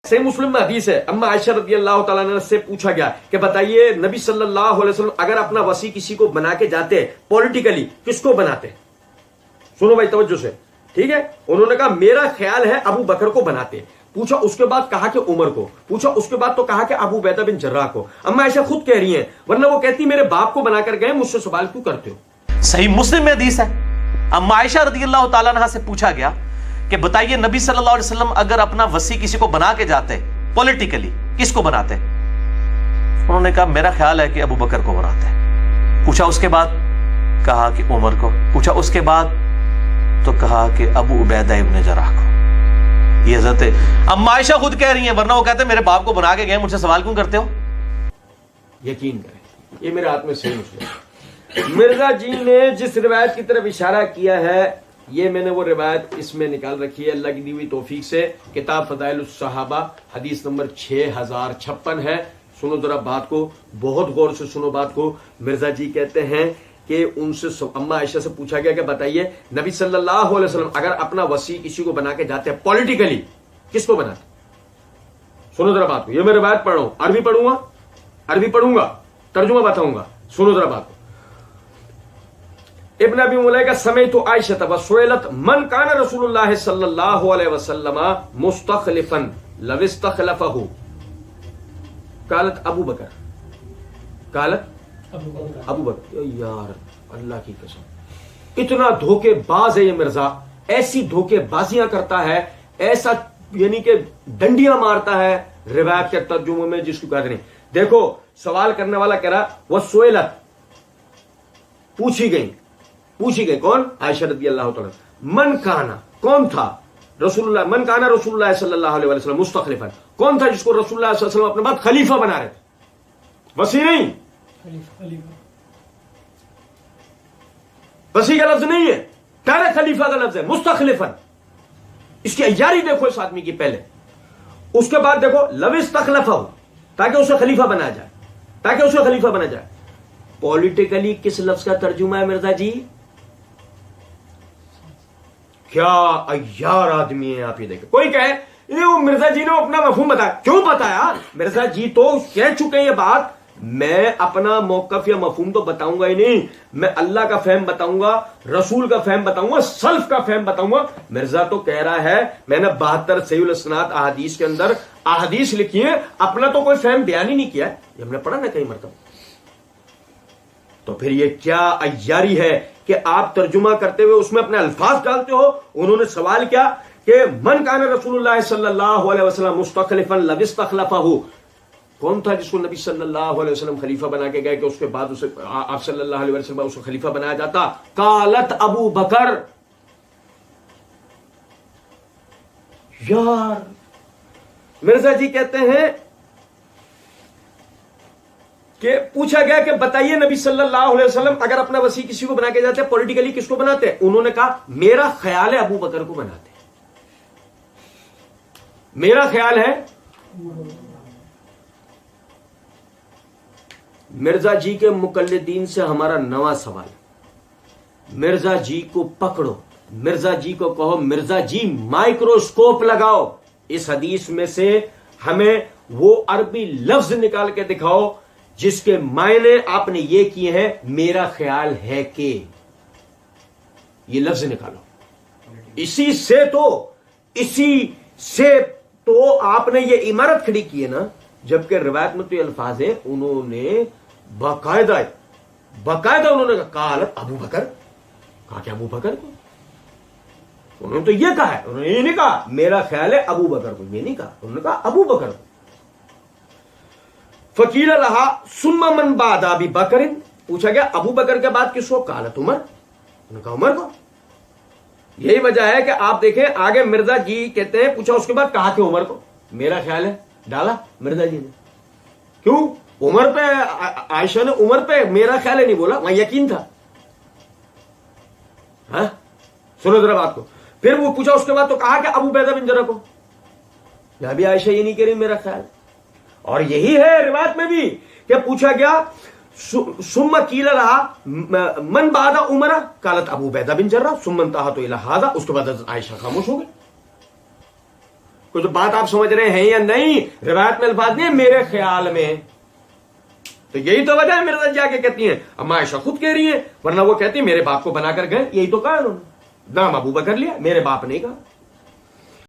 صحیح مسلم میں حدیث ہے، اما عائشہ رضی اللہ تعالیٰ عنہ سے پوچھا گیا کہ بتائیے نبی صلی اللہ علیہ وسلم اگر اپنا وصی کسی کو بنا کے جاتے پولیٹیکلی کس کو بناتے؟ سنو بھائی توجہ سے، ٹھیک ہے؟ انہوں نے کہا میرا خیال ہے ابو بکر کو بناتے. پوچھا اس کے بعد کہا کہ عمر کو، پوچھا اس کے بعد تو کہا کہ ابو عبیدہ بن جراح کو. اما عائشہ خود کہہ رہی ہیں، ورنہ وہ کہتی میرے باپ کو بنا کر گئے، مجھ سے سوال کیوں کرتے ہو؟ صحیح مسلم میں حدیث ہے، اما عائشہ رضی اللہ تعالیٰ عنہ سے پوچھا گیا کہ بتائیے نبی صلی اللہ علیہ وسلم اگر اپنا وصی کسی کو بنا کے جاتے پولیٹیکلی کس کو بناتے؟ انہوں نے کہا میرا خیال ہے کہ ابو بکر کو بناتے. پوچھا اس کے بعد کہا کہ عمر کو. پوچھا اس کے بعد تو کہا کہ ابو عبیدہ ابن جراح کو. یہ حضرت اما عائشہ خود کہہ رہی ہیں، ورنہ وہ کہتے ہیں میرے باپ کو بنا کے گئے، مجھ سے سوال کیوں کرتے ہو؟ یقین کریں یہ میرے ہاتھ میں صحیح مسلم. مرزا جی نے جس روایت کی طرف اشارہ کیا ہے یہ میں نے وہ روایت اس میں نکال رکھی ہے اللہ کی دی ہوئی توفیق سے. کتاب فضائل الصحابہ حدیث نمبر 6056 ہے. سنو ذرا بات کو، بہت غور سے سنو بات کو. مرزا جی کہتے ہیں کہ ان سے اما عائشہ سے پوچھا گیا کہ بتائیے نبی صلی اللہ علیہ وسلم اگر اپنا وصی کسی کو بنا کے جاتے ہیں پولیٹیکلی کس کو بناتے؟ سنو ذرا بات کو، یہ میں روایت پڑھ رہا ہوں، عربی پڑھوں گا ترجمہ بتاؤں گا. سنو ذرا بات کو. ابن ابی ملیکہ سمعت عائشہ وسئلت من کان رسول اللہ صلی اللہ علیہ وسلم مستخلفا لو استخلفہ قالت ابو بکر، ابو بکر. یار اللہ کی قسم اتنا دھوکے باز ہے یہ مرزا، ایسی دھوکے بازیاں کرتا ہے، ایسا یعنی کہ ڈنڈیاں مارتا ہے روایت کے ترجمے میں جس کو کہتے ہیں. دیکھو سوال کرنے والا کہہ رہا وہ سئلت پوچھی گئی کون؟ عائشہ رضی اللہ تعالی. من کانا کون تھا رسول اللہ، من کانا رسول اللہ صلی اللہ علیہ وسلم مستخلفا، کون تھا جس کو رسول اللہ صلی اللہ علیہ وسلم اپنے بعد خلیفہ بنا رہے تھے؟ وصی نہیں، وصی کا لفظ نہیں ہے، ڈائریکٹ خلیفہ کا لفظ ہے مستخلفا. اس کی عیاری دیکھو اس آدمی کی پہلے، اس کے بعد دیکھو لو استخلفہ تاکہ اسے خلیفہ بنا جائے. پولیٹیکلی کس لفظ کا ترجمہ ہے مرزا جی؟ کیا عیار آدمی ہے آپ. یہ دیکھیں کوئی کہے یہ وہ مرزا جی نے اپنا مفہوم بتایا. کیوں بتایا؟ مرزا جی تو کہہ چکے یہ بات. میں اپنا موقف یا مفہوم تو بتاؤں گا ہی نہیں، میں اللہ کا فہم بتاؤں گا، رسول کا فہم بتاؤں گا، سلف کا فہم بتاؤں گا. مرزا تو کہہ رہا ہے میں نے 72 صحیح الاسناد احادیث کے اندر احادیث لکھی ہیں، اپنا تو کوئی فہم بیان ہی نہیں کیا. یہ ہم نے پڑھا نا کئی مرتبہ. تو پھر یہ کیا عیاری ہے کہ آپ ترجمہ کرتے ہوئے اس میں اپنے الفاظ ڈالتے ہو. انہوں نے سوال کیا کہ من کان رسول اللہ صلی اللہ علیہ وسلم مستخلفا لو استخلفہ، کون تھا جس کو نبی صلی اللہ علیہ وسلم خلیفہ بنا کے گئے کہ اس کے بعد اسے آپ صلی اللہ علیہ وسلم اس کو خلیفہ بنایا جاتا؟ قالت ابو بکر. یار مرزا جی کہتے ہیں کہ پوچھا گیا کہ بتائیے نبی صلی اللہ علیہ وسلم اگر اپنا وصی کسی کو بنا کے جاتے پولیٹیکلی کس کو بناتے؟ انہوں نے کہا میرا خیال ہے ابو بکر کو بناتے. میرا خیال ہے. مرزا جی کے مقلدین سے ہمارا نواں سوال، مرزا جی کو پکڑو، مرزا جی کو کہو مرزا جی مائکروسکوپ لگاؤ، اس حدیث میں سے ہمیں وہ عربی لفظ نکال کے دکھاؤ جس کے معنی آپ نے یہ کیے ہیں میرا خیال ہے کہ. یہ لفظ نکالو. اسی سے تو آپ نے یہ عمارت کھڑی کی ہے نا، جبکہ روایت میں تو یہ الفاظ ہیں انہوں نے باقاعدہ انہوں نے کہا قالت ابو بکر، کہا کہ ابو بکر کو. انہوں نے تو یہ کہا ہے، انہوں نے یہ نہیں کہا میرا خیال ہے ابو بکر کو، یہ نہیں کہا، انہوں نے کہا ابو بکر کو. فقیل لہا ثم من بعد ابی بکر، پوچھا گیا ابو بکر کے بعد کس کو؟ قالت عمر، انہوں نے کہا عمر کو. یہی وجہ ہے کہ آپ دیکھیں آگے مرزا جی کہتے ہیں پوچھا اس کے بعد کہا کہ عمر کو. میرا خیال ہے ڈالا مرزا جی نے. کیوں؟ عمر پہ عائشہ نے عمر پہ میرا خیال ہے نہیں بولا، وہاں یقین تھا. ہاں سنو ذرا بات کو. پھر وہ پوچھا اس کے بعد تو کہا کہ ابو عبیدہ بن جراح کو. یہاں بھی عائشہ یہ نہیں کہہ رہی میرا خیال. اور یہی ہے روایت میں بھی کہ پوچھا گیا ثم قیل لہا من بعد عمر قالت ابو عبیدہ بن جراح ثم انتہت الی ھذا، اس کے بعد عائشہ خاموش ہو گئی. کچھ بات آپ سمجھ رہے ہیں یا نہیں؟ روایت میں الفاظ نہیں ہے میرے خیال میں. تو یہی تو وجہ ہے مرزا جا کے کہتی ہیں. اما عائشہ خود کہہ رہی ہیں, ورنہ وہ کہتی ہیں میرے باپ کو بنا کر گئے, یہی تو کہا انہوں نے, نام ابو بکر لیا, میرے باپ نے کہا.